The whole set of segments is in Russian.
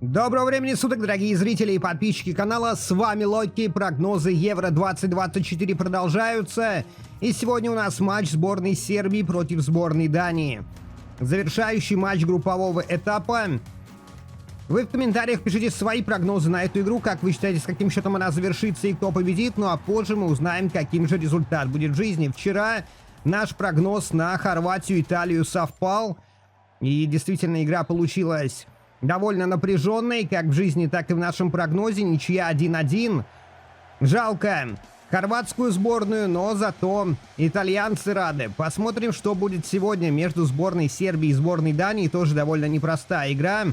Доброго времени суток, дорогие зрители и подписчики канала, с вами Локи, прогнозы Евро 2024 продолжаются, и сегодня у нас матч сборной Сербии против сборной Дании. Завершающий матч группового этапа. Вы в комментариях пишите свои прогнозы на эту игру, как вы считаете, с каким счетом она завершится и кто победит, ну а позже мы узнаем, каким же результат будет в жизни. Вчера наш прогноз на Хорватию и Италию совпал, и действительно игра получилась довольно напряженной, как в жизни, так и в нашем прогнозе. Ничья 1-1. Жалко хорватскую сборную, но зато итальянцы рады. Посмотрим, что будет сегодня между сборной Сербии и сборной Дании. Тоже довольно непростая игра.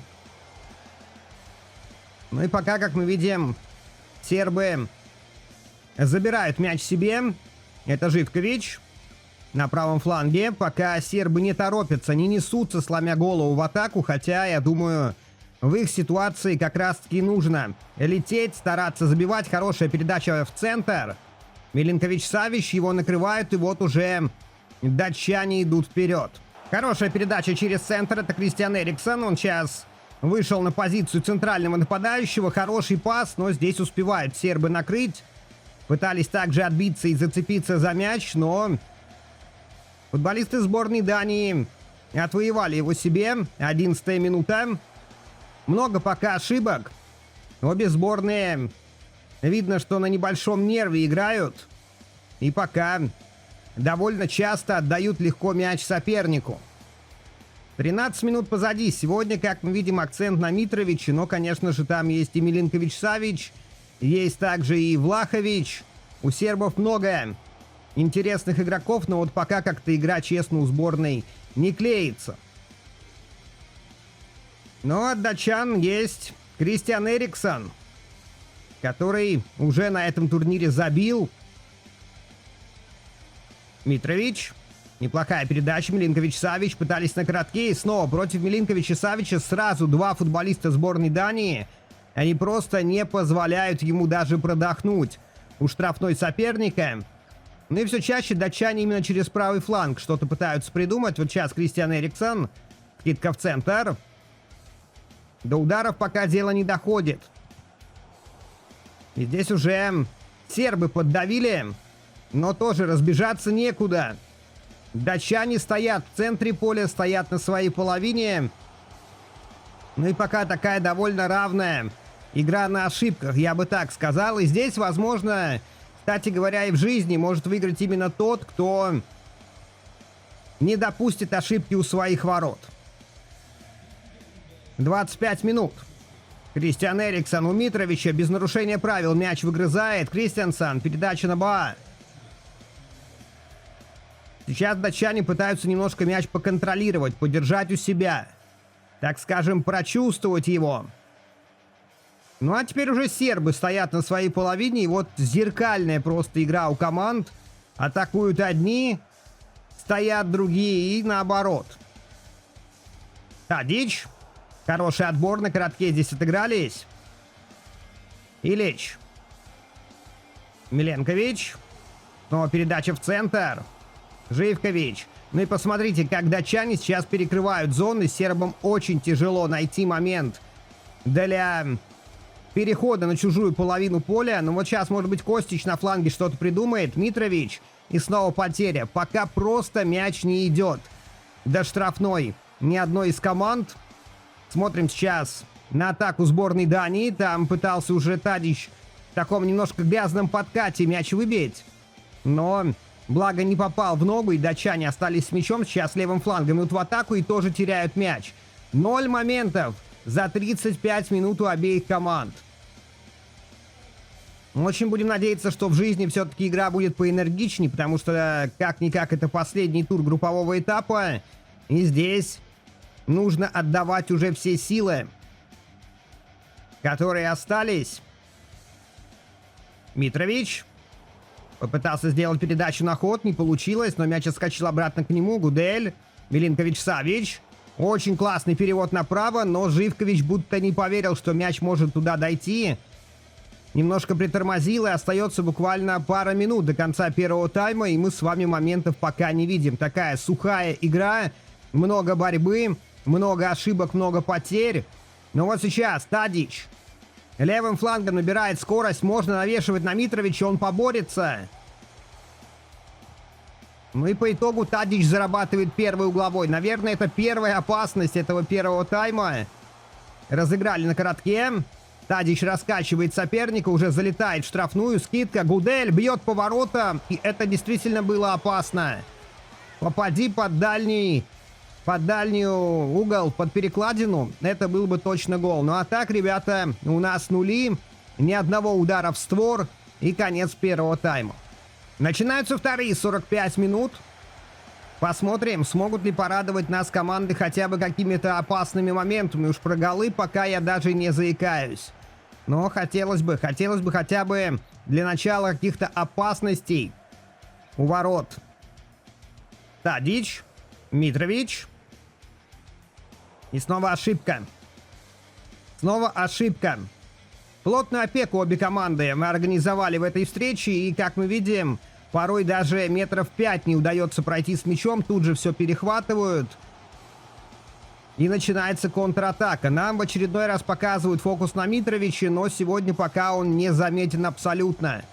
Ну и пока, как мы видим, сербы забирают мяч себе. Это Живкович на правом фланге. Пока сербы не торопятся, не несутся, сломя голову в атаку. Хотя, я думаю, в их ситуации как раз-таки нужно лететь, стараться забивать. Хорошая передача в центр. Милинкович-Савич, его накрывают, и вот уже датчане идут вперед. Хорошая передача через центр. Это Кристиан Эриксон. Он сейчас вышел на позицию центрального нападающего. Хороший пас, но здесь успевают сербы накрыть. Пытались также отбиться и зацепиться за мяч, но футболисты сборной Дании отвоевали его себе. 11-я минута. Много пока ошибок. Обе сборные, видно, что на небольшом нерве играют. И пока довольно часто отдают легко мяч сопернику. 13 минут позади. Сегодня, как мы видим, акцент на Митровиче. Но, конечно же, там есть и Милинкович-Савич. Есть также и Влахович. У сербов много интересных игроков, но вот пока как-то игра, честно, у сборной не клеится. Но от датчан есть Кристиан Эриксон, который уже на этом турнире забил. Митрович. Неплохая передача. Милинкович-Савич пытались на коротке. И снова против Милинковича-Савича сразу два футболиста сборной Дании. Они просто не позволяют ему даже продохнуть у штрафной соперника. Ну и все чаще датчане именно через правый фланг что-то пытаются придумать. Вот сейчас Кристиан Эриксон. Скидка в центр. До ударов пока дело не доходит. И здесь уже сербы поддавили. Но тоже разбежаться некуда. Датчане стоят в центре поля, стоят на своей половине. Ну и пока такая довольно равная игра на ошибках, я бы так сказал. И здесь, возможно, кстати говоря, и в жизни может выиграть именно тот, кто не допустит ошибки у своих ворот. 25 минут. Кристиан Эриксон у Митровича без нарушения правил мяч выгрызает. Кристиансон, передача на Баа. Сейчас датчане пытаются немножко мяч поконтролировать, подержать у себя. Так скажем, прочувствовать его. Ну а теперь уже сербы стоят на своей половине. И вот зеркальная просто игра у команд. Атакуют одни, стоят другие и наоборот. Тадич. Хороший отбор на коротке здесь отыгрались. Ильич. Миленкович. Снова передача в центр. Живкович. Ну и посмотрите, как датчане сейчас перекрывают зоны. Сербам очень тяжело найти момент для перехода на чужую половину поля. Но вот сейчас, может быть, Костич на фланге что-то придумает. Митрович. И снова потеря. Пока просто мяч не идет до штрафной ни одной из команд. Смотрим сейчас на атаку сборной Дании. Там пытался уже Тадич в таком немножко грязном подкате мяч выбить. Но благо не попал в ногу, и датчане остались с мячом. Сейчас левым флангом идут в атаку и тоже теряют мяч. 0 моментов за 35 минут у обеих команд. Очень будем надеяться, что в жизни все-таки игра будет поэнергичнее, потому что как-никак это последний тур группового этапа. И здесь нужно отдавать уже все силы, которые остались. Митрович попытался сделать передачу на ход, не получилось, но мяч отскочил обратно к нему. Гудель, Милинкович-Савич. Очень классный перевод направо, но Живкович будто не поверил, что мяч может туда дойти. Немножко притормозил, и остается буквально пара минут до конца первого тайма, и мы с вами моментов пока не видим. Такая сухая игра, много борьбы, много ошибок, много потерь. Но вот сейчас Тадич левым флангом набирает скорость. Можно навешивать на Митровича, он поборется. Ну и по итогу Тадич зарабатывает первый угловой. Наверное, это первая опасность этого первого тайма. Разыграли на коротке. Тадич раскачивает соперника, уже залетает в штрафную. Скидка, Гудель бьет по воротам. И это действительно было опасно. Попади под дальний угол, под перекладину, это был бы точно гол. Ну а так, ребята, у нас нули. Ни одного удара в створ. И конец первого тайма. Начинаются вторые 45 минут. Посмотрим, смогут ли порадовать нас команды хотя бы какими-то опасными моментами. Уж про голы пока я даже не заикаюсь. Но хотелось бы хотя бы для начала каких-то опасностей у ворот. Тадич, Митрович. И снова ошибка. Снова ошибка. Плотную опеку обе команды мы организовали в этой встрече. И, как мы видим, порой даже метров 5 не удается пройти с мячом. Тут же все перехватывают. И начинается контратака. Нам в очередной раз показывают фокус на Митровиче, но сегодня пока он не заметен абсолютно.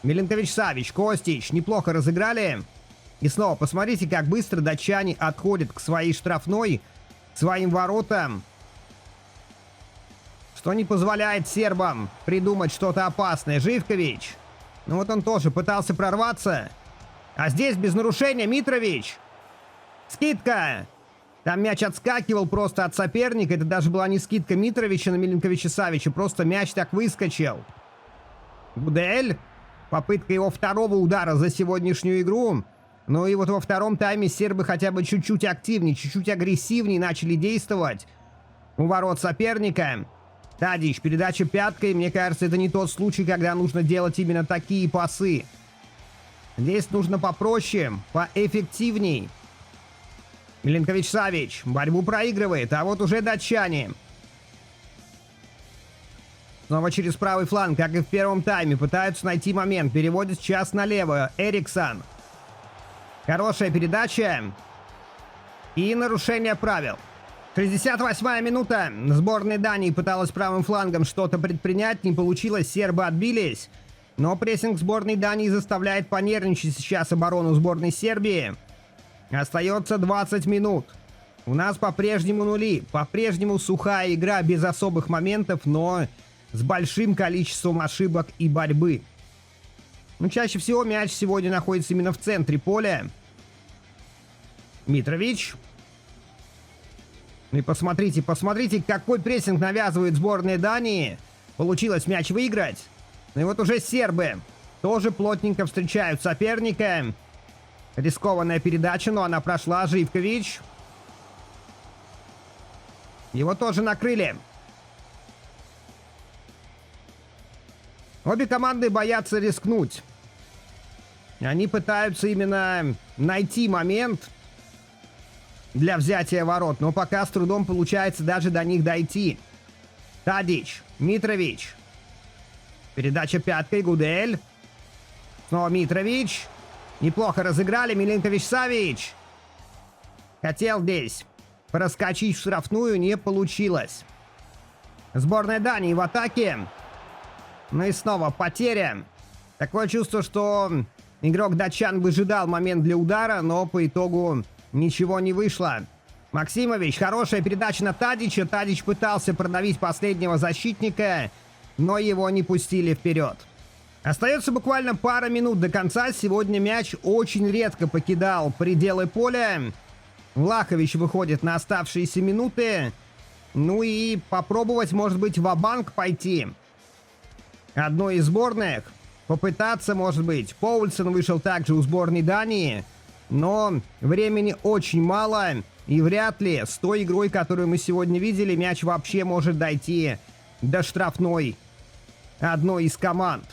Миленкович-Савич, Костич неплохо разыграли. И снова посмотрите, как быстро датчане отходят к своей штрафной, к своим воротам. Что не позволяет сербам придумать что-то опасное. Живкович. Ну вот он тоже пытался прорваться. А здесь без нарушения Митрович. Скидка. Там мяч отскакивал просто от соперника. Это даже была не скидка Митровича на Миленковича-Савича. Просто мяч так выскочил. Гудель. Попытка его второго удара за сегодняшнюю игру. Ну и вот во втором тайме сербы хотя бы чуть-чуть активнее, чуть-чуть агрессивнее начали действовать у ворот соперника. Тадич, передача пяткой. Мне кажется, это не тот случай, когда нужно делать именно такие пасы. Здесь нужно попроще, поэффективней. Миленкович-Савич борьбу проигрывает, а вот уже датчане. Снова через правый фланг, как и в первом тайме, пытаются найти момент. Переводит сейчас налево. Эриксон. Хорошая передача. И нарушение правил. 68-я минута. Сборная Дании пыталась правым флангом что-то предпринять. Не получилось, сербы отбились. Но прессинг сборной Дании заставляет понервничать сейчас оборону сборной Сербии. Остается 20 минут. У нас по-прежнему нули. По-прежнему сухая игра без особых моментов, но с большим количеством ошибок и борьбы. Но чаще всего мяч сегодня находится именно в центре поля. Митрович. И посмотрите, какой прессинг навязывает сборная Дании. Получилось мяч выиграть. Ну и вот уже сербы тоже плотненько встречают соперника. Рискованная передача, но она прошла. Живкович. Его тоже накрыли. Обе команды боятся рискнуть. Они пытаются именно найти момент для взятия ворот, но пока с трудом получается даже до них дойти. Тадич, Митрович. Передача пяткой, Гудель. Снова Митрович. Неплохо разыграли, Миленкович-Савич. Хотел здесь проскочить в штрафную, не получилось. Сборная Дании в атаке. Ну и снова потеря. Такое чувство, что игрок датчан выжидал момент для удара, но по итогу ничего не вышло. Максимович, хорошая передача на Тадича. Тадич пытался продавить последнего защитника, но его не пустили вперед. Остается буквально пара минут до конца. Сегодня мяч очень редко покидал пределы поля. Влахович выходит на оставшиеся минуты. Ну и попробовать, может быть, ва-банк пойти одной из сборных. Попытаться, может быть. Поульсен вышел также у сборной Дании. Но времени очень мало. И вряд ли с той игрой, которую мы сегодня видели, мяч вообще может дойти до штрафной одной из команд.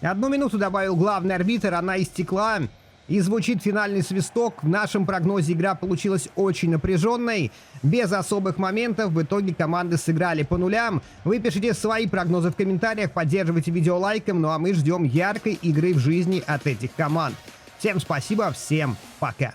1 минуту добавил главный арбитр, она истекла. И звучит финальный свисток. В нашем прогнозе игра получилась очень напряженной, без особых моментов. В итоге команды сыграли по нулям. Вы пишите свои прогнозы в комментариях, поддерживайте видео лайком. Ну а мы ждем яркой игры в жизни от этих команд. Всем спасибо, всем пока.